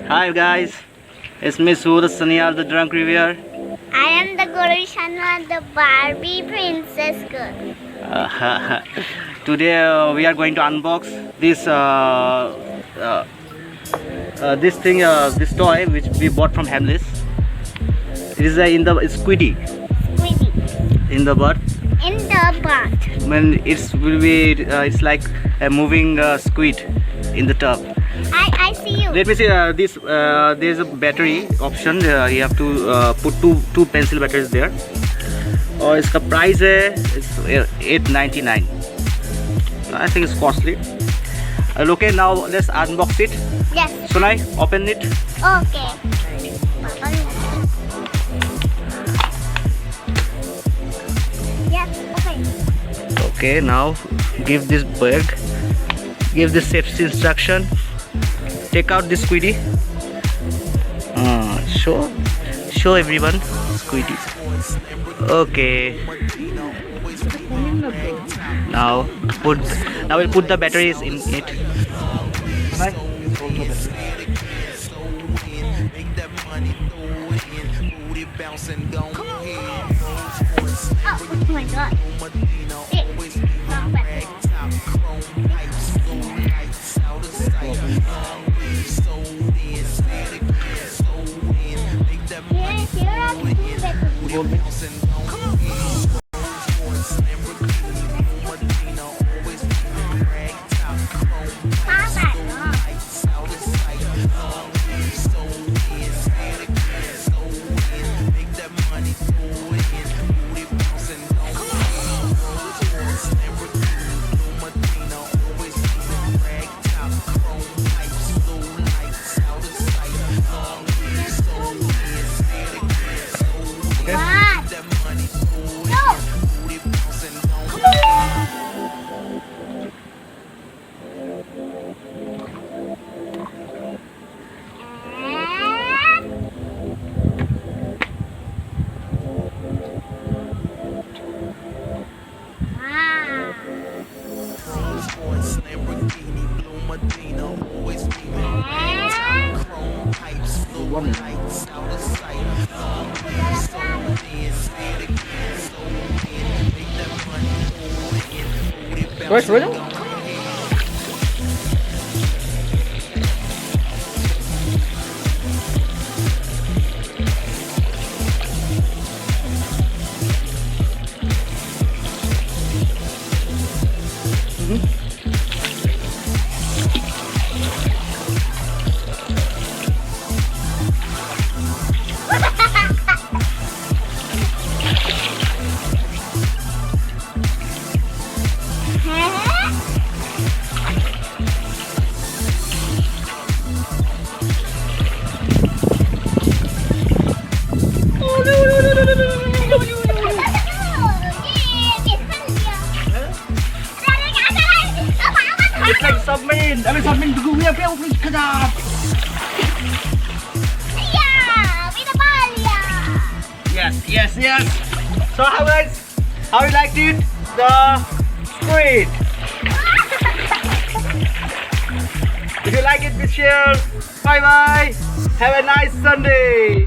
Hi guys, it's me Suraj Sanyal, the drunk reviewer. I am the Guru Shanwa, the Barbie princess girl. Today we are going to unbox this this toy which we bought from Hamleys. It is it's Squiddy Squibby. in the bird. In the bath. When it's like a moving squid in the tub. I see you. Let me see this. There's a battery option. You have to put two pencil batteries there. और इसका price है $8.99. I think it's costly. Okay, now let's unbox it. Yes. Sunai, open it. Okay. Yes, okay. Okay, now give this bag. Give this safety instruction. Take out this squiddy. Show everyone squiddy. Okay. Now we'll put the batteries in it. Right. Oh my god. Where's William? It's like submarine. I mean submarine. We have to get up. Yeah, with a ball, yeah. Yes. So how guys? How you liked it? The squid. If you like it, please share. Bye bye. Have a nice Sunday.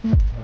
Mm-hmm.